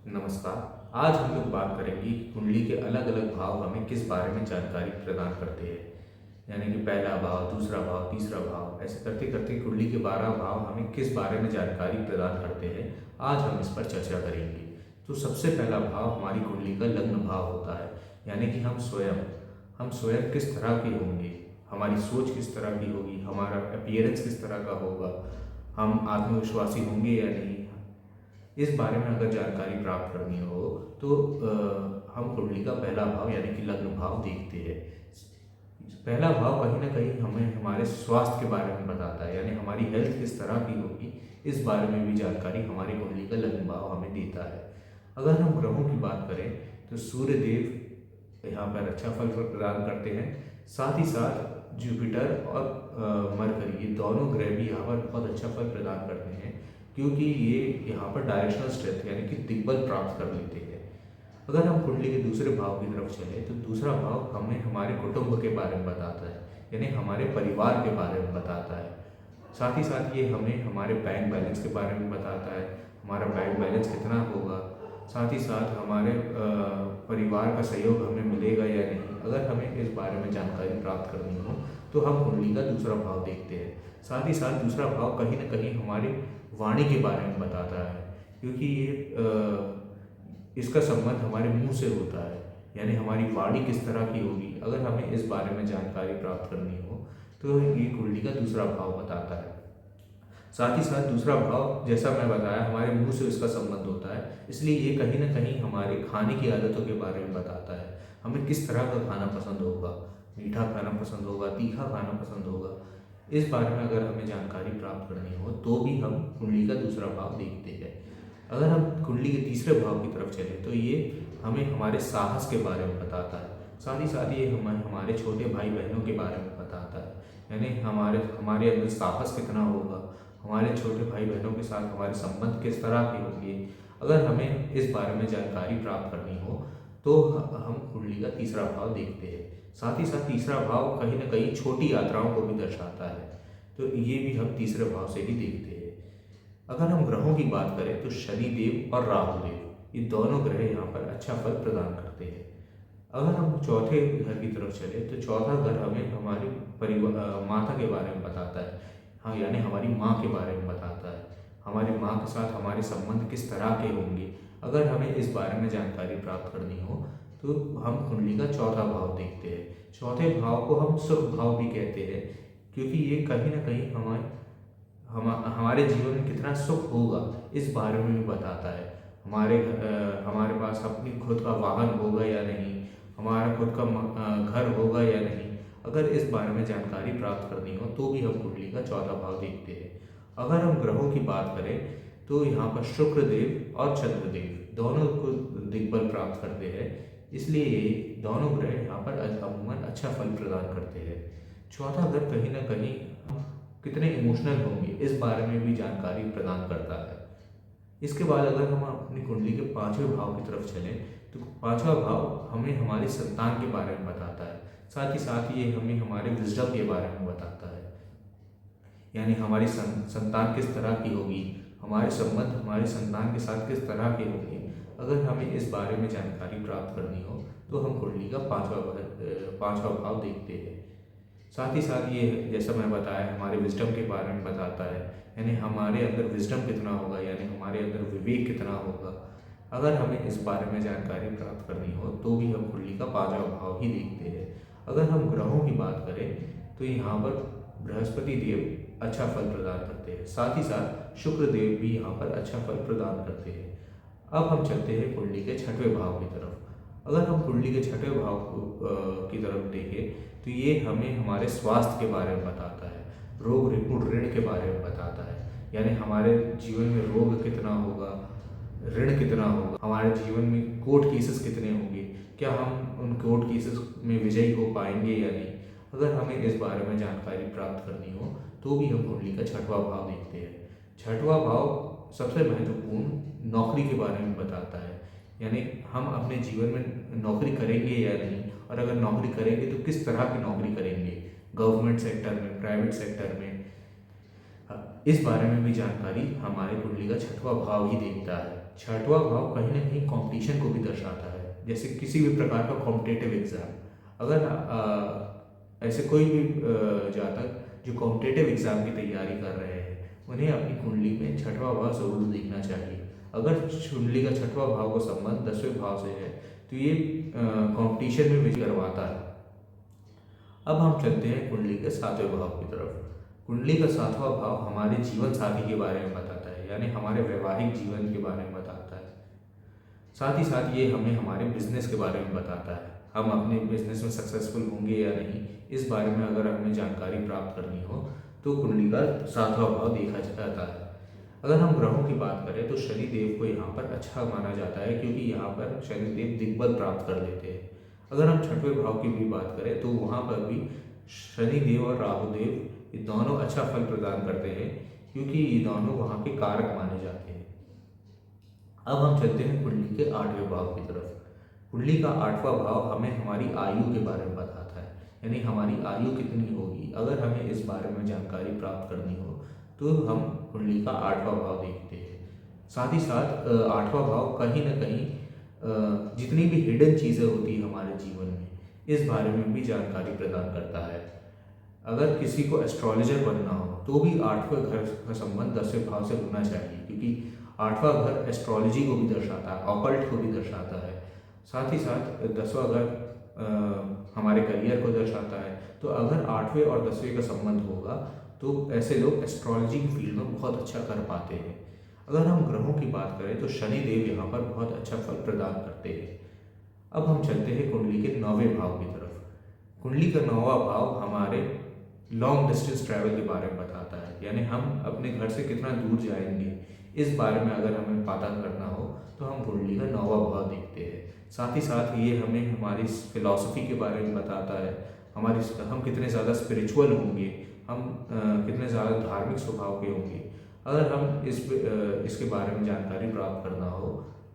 नमस्कार। आज हम लोग बात करेंगे कि कुंडली के अलग अलग भाव हमें किस बारे में जानकारी प्रदान करते हैं। यानी कि पहला भाव, दूसरा भाव, तीसरा भाव, ऐसे करते करते कुंडली के 12 भाव हमें किस बारे में जानकारी प्रदान करते हैं, आज हम इस पर चर्चा करेंगे। तो सबसे पहला भाव हमारी कुंडली का लग्न भाव होता है। यानी कि हम स्वयं किस तरह के होंगे, हमारी सोच किस तरह की होगी, हमारा अपीयरेंस किस तरह का होगा, हम आत्मविश्वासी होंगे या नहीं। इस बारे में अगर जानकारी प्राप्त करनी हो तो हम कुंडली का पहला भाव यानी कि लग्न भाव देखते हैं। पहला भाव कहीं ना कहीं हमें हमारे स्वास्थ्य के बारे में बताता है, यानी हमारी हेल्थ किस तरह की होगी, इस बारे में भी जानकारी हमारी कुंडली का लग्न भाव हमें देता है। अगर हम ग्रहों की बात करें तो सूर्य देव यहाँ पर अच्छा फल प्रदान करते हैं। साथ ही साथ जुपिटर और मरकरी, ये दोनों ग्रह भी यहाँ पर बहुत अच्छा फल प्रदान करते हैं, क्योंकि ये यहाँ पर डायरेक्शनल स्ट्रेंथ यानी कि दिग्बल प्राप्त कर लेते हैं। अगर हम कुंडली के दूसरे भाव की तरफ चले तो दूसरा भाव हमें हमारे कुटुंब के बारे में बताता है, यानी हमारे परिवार के बारे में बताता है। साथ ही साथ ये हमें हमारे बैंक बैलेंस के बारे में बताता है, हमारा बैंक बैलेंस कितना होगा। साथ ही साथ हमारे परिवार का सहयोग हमें मिलेगा या नहीं। अगर हमें इस बारे में जानकारी प्राप्त करनी हो तो हम कुंडली का दूसरा भाव देखते हैं। साथ ही साथ दूसरा भाव कहीं ना कहीं हमारी वाणी के बारे में बताता है, क्योंकि इसका संबंध हमारे मुंह से होता है, यानी हमारी वाणी किस तरह की होगी। अगर हमें इस बारे में जानकारी प्राप्त करनी हो तो ये कुंडली का दूसरा भाव बताता है। साथ ही साथ दूसरा भाव, जैसा मैं बताया, हमारे मुंह से इसका संबंध होता है, इसलिए ये कहीं ना कहीं हमारे खाने की आदतों के बारे में बताता है। हमें किस तरह का खाना पसंद होगा, मीठा खाना पसंद होगा, तीखा खाना पसंद होगा। इस बारे में अगर हमें जानकारी प्राप्त करनी हो तो भी हम कुंडली का दूसरा भाव देखते हैं। अगर हम कुंडली के तीसरे भाव की तरफ चलें तो ये हमें हमारे साहस के बारे में बताता है। साथ ही साथ ये हमें हमारे छोटे भाई बहनों के बारे में बताता है, यानी हमारे अंदर साहस कितना होगा, हमारे छोटे भाई बहनों के साथ हमारे संबंध किस तरह के होंगे। अगर हमें इस बारे में जानकारी प्राप्त करनी हो तो हम कुंडली का तीसरा भाव देखते हैं। साथ ही साथ तीसरा भाव कहीं ना कहीं छोटी यात्राओं को भी दर्शाता है, तो ये भी हम तीसरे भाव से ही देखते हैं। अगर हम ग्रहों की बात करें तो शनि देव और राहु देव, ये दोनों ग्रह यहाँ पर अच्छा फल प्रदान करते हैं। अगर हम चौथे घर की तरफ चले तो चौथा घर हमें हमारी परिवार माता के बारे में बताता है। हाँ, यानी हमारी माँ के बारे में बताता है, हमारी माँ के साथ हमारे संबंध किस तरह के होंगे। अगर हमें इस बारे में जानकारी प्राप्त करनी हो तो हम कुंडली का चौथा भाव देखते हैं। चौथे भाव को हम सुख भाव भी कहते हैं, क्योंकि ये कहीं ना कहीं हमारे जीवन में कितना सुख होगा इस बारे में भी बताता है। हमारे पास अपनी खुद का वाहन होगा या नहीं, हमारा खुद का घर होगा या नहीं। अगर इस बारे में जानकारी प्राप्त करनी हो तो भी हम कुंडली का चौथा भाव देखते हैं। अगर हम ग्रहों की बात करें तो यहाँ पर शुक्र देव और चंद्रदेव दोनों को दिग्बल प्राप्त करते हैं, इसलिए ये दोनों ग्रह यहाँ पर अमूमन अच्छा फल प्रदान करते हैं। चौथा घर कहीं ना कहीं हम कितने इमोशनल होंगे इस बारे में भी जानकारी प्रदान करता है। इसके बाद अगर हम अपनी कुंडली के पांचवें भाव की तरफ चलें तो पांचवा भाव हमें हमारी संतान के बारे में बताता है। साथ ही साथ ये हमें हमारे विजडम के बारे में बताता है, यानी हमारी संतान किस तरह की होगी, हमारे संबंध हमारे संतान के साथ किस तरह के होंगे। अगर हमें इस बारे में जानकारी प्राप्त करनी हो तो हम कुंडली का पांचवा भाव देखते हैं। साथ ही साथ ये, जैसा मैं बताया, हमारे विजडम के बारे में बताता है, यानी हमारे अंदर विजडम कितना होगा, यानी हमारे अंदर विवेक कितना होगा। अगर हमें इस बारे में जानकारी प्राप्त करनी हो तो भी हम कुंडली का पांचवा भाव ही देखते हैं। अगर हम ग्रहों की बात करें तो यहाँ पर बृहस्पति देव अच्छा फल प्रदान करते हैं, साथ ही साथ शुक्र देव भी यहाँ पर अच्छा फल प्रदान करते हैं। अब हम चलते हैं कुंडली के छठवें भाव की तरफ। अगर हम कुंडली के छठवें भाव की तरफ देखें तो ये हमें हमारे स्वास्थ्य के बारे में बताता है, रोग ऋण ऋण के बारे में बताता है, यानी हमारे जीवन में रोग कितना होगा, ऋण कितना होगा, हमारे जीवन में कोर्ट केसेस कितने होंगे, क्या हम उन कोर्ट केसेस में विजयी हो पाएंगे या नहीं। अगर हमें इस बारे में जानकारी प्राप्त करनी हो तो भी हम कुंडली का छठवां भाव देखते हैं। छठवां भाव सबसे महत्वपूर्ण नौकरी के बारे में बताता है, यानी हम अपने जीवन में नौकरी करेंगे या नहीं, और अगर नौकरी करेंगे तो किस तरह की नौकरी करेंगे, गवर्नमेंट सेक्टर में, प्राइवेट सेक्टर में। इस बारे में भी जानकारी हमारे कुंडली का छठवां भाव ही देता है। छठवां भाव कहीं ना कहीं कंपटीशन को भी दर्शाता है, जैसे किसी भी प्रकार का कॉम्पिटेटिव एग्ज़ाम। अगर ऐसे कोई भी जातक जो कॉम्पिटेटिव एग्ज़ाम की तैयारी कर रहे हैं, उन्हें अपनी कुंडली में छठवां भाव ज़रूर देखना चाहिए। अगर कुंडली का छठवां भाव का संबंध 10वें भाव से है तो ये कंपटीशन में विजय करवाता है। अब हम चलते हैं कुंडली के 7वें भाव की तरफ। कुंडली का 7वां भाव हमारे जीवन साथी के बारे में बताता है, यानी हमारे वैवाहिक जीवन के बारे में बताता है। साथ ही साथ ये हमें हमारे बिजनेस के बारे में बताता है, हम अपने बिजनेस में सक्सेसफुल होंगे या नहीं, इस बारे में अगर हमें जानकारी प्राप्त करनी हो तो कुंडली का 7वां भाव देखा जाता है। अगर हम ग्रहों की बात करें तो शनिदेव को यहाँ पर अच्छा माना जाता है, क्योंकि यहाँ पर शनिदेव दिग्बल प्राप्त कर लेते हैं। अगर हम 6वें भाव की भी बात करें तो वहाँ पर भी शनिदेव और राहुदेव ये दोनों अच्छा फल प्रदान करते हैं, क्योंकि ये दोनों वहाँ के कारक माने जाते हैं। अब हम चलते हैं कुंडली के 8वें भाव की तरफ। कुंडली का 8वां भाव हमें हमारी आयु के बारे में बताता है, यानी हमारी आयु कितनी होगी। अगर हमें इस बारे में जानकारी प्राप्त करनी हो तो हम कुंडली का 8वां भाव देखते हैं। साथ ही साथ 8वां भाव कहीं ना कहीं जितनी भी हिडन चीज़ें होती है हमारे जीवन में, इस बारे में भी जानकारी प्रदान करता है। अगर किसी को एस्ट्रोलॉजर बनना हो तो भी 8वें घर का संबंध 10वें भाव से होना चाहिए, क्योंकि 8वां घर एस्ट्रोलॉजी को भी दर्शाता है, ऑकल्ट को भी दर्शाता है। साथ ही साथ 10वां घर हमारे करियर को दर्शाता है। तो अगर 8वें और 10वें का संबंध होगा तो ऐसे लोग एस्ट्रोलॉजी की फील्ड में बहुत अच्छा कर पाते हैं। अगर हम ग्रहों की बात करें तो शनिदेव यहाँ पर बहुत अच्छा फल प्रदान करते हैं। अब हम चलते हैं कुंडली के 9वें भाव की तरफ। कुंडली का 9वां भाव हमारे लॉन्ग डिस्टेंस ट्रैवल के बारे में बताता है, यानी हम अपने घर से कितना दूर जाएंगे, इस बारे में अगर हमें पता करना हो तो हम कुंडली का 9वां भाव देखते हैं। साथ ही साथ ये हमें हमारी फिलॉसफी के बारे में बताता है, हम कितने ज़्यादा स्पिरिचुअल होंगे, हम कितने ज़्यादा धार्मिक स्वभाव के होंगे। अगर हम इसके बारे में जानकारी प्राप्त करना हो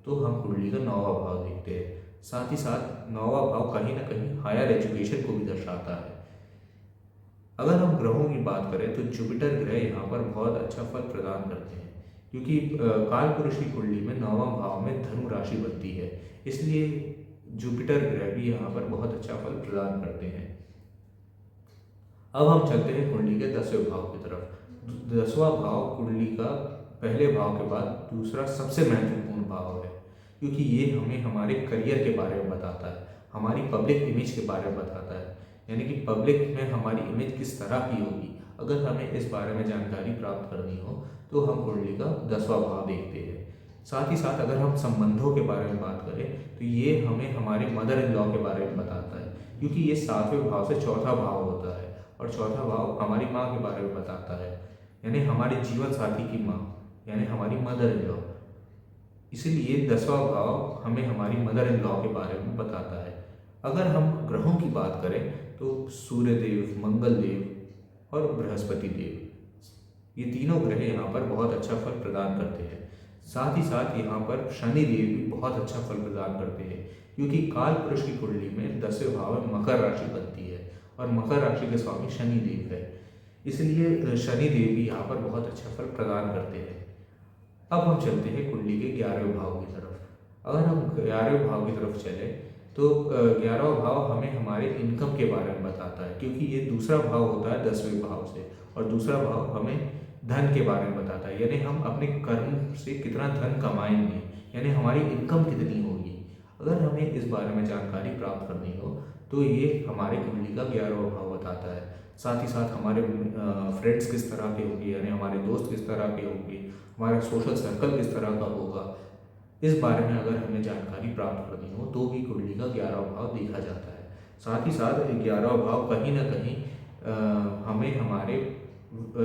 तो हम कुंडली का 9वां भाव देखते हैं। साथ ही साथ 9वां भाव कहीं ना कहीं हायर एजुकेशन को भी दर्शाता है। अगर हम ग्रहों की बात करें तो जुपिटर ग्रह यहाँ पर बहुत अच्छा फल प्रदान करते हैं, क्योंकि काल पुरुष की कुंडली में 9वां भाव में धनु राशि बनती है, इसलिए जुपिटर ग्रह भी यहाँ पर बहुत अच्छा फल प्रदान करते हैं। अब हम चलते हैं कुंडली के 10वें भाव की तरफ। 10वां भाव कुंडली का पहले भाव के बाद दूसरा सबसे महत्वपूर्ण भाव है, क्योंकि ये हमें हमारे करियर के बारे में बताता है, हमारी पब्लिक इमेज के बारे में बताता है, यानी कि पब्लिक में हमारी इमेज किस तरह की होगी। अगर हमें इस बारे में जानकारी प्राप्त करनी हो तो हम कुंडली का 10वां भाव देखते हैं। साथ ही साथ अगर हम संबंधों के बारे में बात करें तो ये हमें हमारे मदर इन लॉ के बारे में बताता है, क्योंकि ये 7वें भाव से चौथा भाव होता है और चौथा भाव हमारी माँ के बारे में बताता है, यानी हमारे जीवन साथी की माँ, यानी हमारी मदर इन लॉ। इसीलिए 10वां भाव हमें हमारी मदर इन लॉ के बारे में बताता है। अगर हम ग्रहों की बात करें तो सूर्य देव, मंगल देव और बृहस्पति देव, ये तीनों ग्रह यहाँ पर बहुत अच्छा फल प्रदान करते हैं। साथ ही साथ यहाँ पर शनि देव भी बहुत अच्छा फल प्रदान करते हैं, क्योंकि काल पुरुष की कुंडली में 10वें भाव में मकर राशि बनती है और मकर राशि के स्वामी शनि देव है, इसलिए शनि देव भी यहाँ पर बहुत अच्छा फल प्रदान करते हैं। अब हम चलते हैं कुंडली के 11वें भाव की तरफ। अगर हम 11वें भाव की तरफ चले तो 11वां भाव हमें हमारे इनकम के बारे में बताता है, क्योंकि ये दूसरा भाव होता है 10वें भाव से, और दूसरा भाव हमें धन के बारे में बताता है, यानी हम अपने कर्म से कितना धन कमाएंगे, यानी हमारी इनकम कितनी होगी। अगर हमें इस बारे में जानकारी प्राप्त करनी हो तो ये हमारे कुंडली का 11वां भाव बताता है। साथ ही साथ हमारे फ्रेंड्स किस तरह के होंगे, यानी हमारे दोस्त किस तरह के होंगे, हमारा सोशल सर्कल किस तरह का होगा, इस बारे में अगर हमें जानकारी प्राप्त करनी हो तो भी कुंडली का 11वां भाव देखा जाता है। साथ ही साथ 11वां भाव कहीं ना कहीं हमें हमारे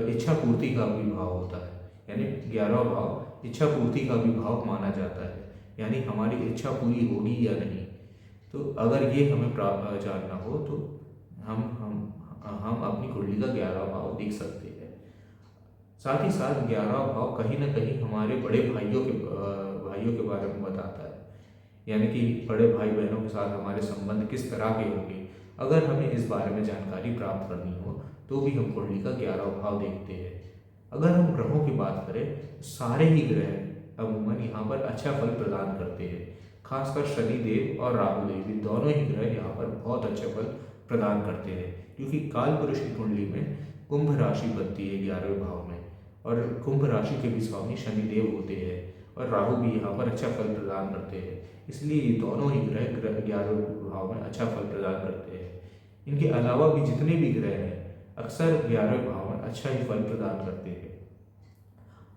इच्छा पूर्ति का भी भाव होता है, यानी 11वां भाव इच्छा पूर्ति का भी भाव माना जाता है, यानी हमारी इच्छा पूरी होगी या नहीं। तो अगर ये हमें जानना हो तो हम अपनी कुंडली का 11वां भाव देख सकते हैं। साथ ही साथ 11वां भाव कहीं ना कहीं हमारे बड़े भाइयों के बारे में बताता है, यानी कि बड़े भाई बहनों के साथ हमारे संबंध किस तरह के होंगे। अगर हमें इस बारे में जानकारी प्राप्त करनी हो तो भी हम कुंडली का 11वां भाव देखते हैं। अगर हम ग्रहों की बात करें, सारे ही ग्रह अमूमन यहाँ पर अच्छा फल प्रदान करते हैं। खासकर शनि देव और राहु देव, ये दोनों ही ग्रह यहाँ पर बहुत अच्छे फल प्रदान करते हैं, क्योंकि काल पुरुष की कुंडली में कुंभ राशि बनती है 11वें भाव में, और कुंभ राशि के भी स्वामी शनिदेव होते हैं, और राहु भी यहाँ पर अच्छा फल प्रदान करते हैं। इसलिए ये दोनों ही ग्रह 11वें भाव में अच्छा फल प्रदान करते हैं। इनके अलावा भी जितने भी ग्रह हैं अक्सर 11वें भाव में अच्छा ही फल प्रदान करते हैं।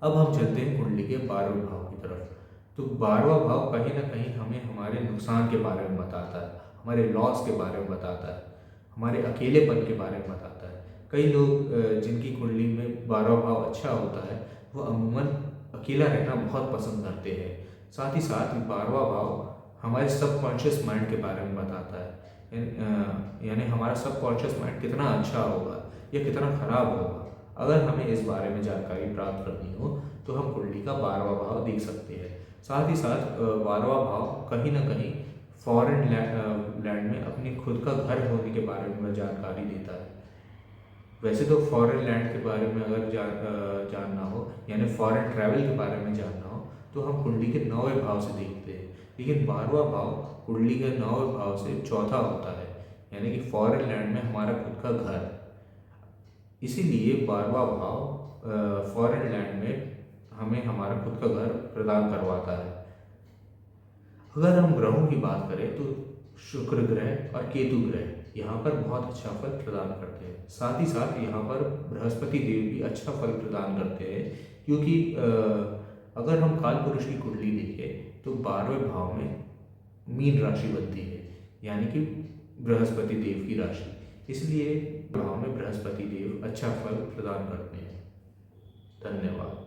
अब हम चलते हैं कुंडली के 12वें भाव की तरफ। तो 12वां भाव कहीं ना कहीं हमें हमारे नुकसान के बारे में बताता है, हमारे लॉस के बारे में बताता है, हमारे अकेलेपन के बारे में बताता है। कई लोग जिनकी कुंडली में 12वां भाव अच्छा होता है वो अमूमन अकेला रहना बहुत पसंद करते हैं। साथ ही साथ 12वां भाव हमारे सबकॉन्शियस माइंड के बारे में बताता है, यानी हमारा सबकॉन्शियस माइंड कितना अच्छा होगा या कितना खराब होगा। अगर हमें इस बारे में जानकारी प्राप्त करनी हो तो हम कुंडली का 12वां भाव देख सकते हैं। साथ ही साथ 12वां भाव कहीं ना कहीं फॉरेन लैंड में अपने खुद का घर होने के बारे में जानकारी देता है। वैसे तो फॉरेन लैंड के बारे में अगर जानना हो, यानी फॉरेन ट्रैवल के बारे में जानना हो, तो हम कुंडली के 9वें भाव से देखते हैं। लेकिन 12वां भाव कुंडली के 9वें भाव से चौथा होता है, यानी कि फॉरेन लैंड में हमारा खुद का घर। इसीलिए 12वां भाव फॉरेन लैंड में हमें हमारा खुद का घर प्रदान करवाता है। अगर हम ग्रहों की बात करें तो शुक्र ग्रह और केतु ग्रह यहाँ पर बहुत अच्छा फल प्रदान करते हैं। साथ ही साथ यहाँ पर बृहस्पति देव भी अच्छा फल प्रदान करते हैं, क्योंकि अगर हम काल पुरुष की कुंडली देखें तो 12वें भाव में मीन राशि बनती है, यानी कि बृहस्पति देव की राशि। इसलिए भाव में बृहस्पति देव अच्छा फल प्रदान करते हैं। धन्यवाद।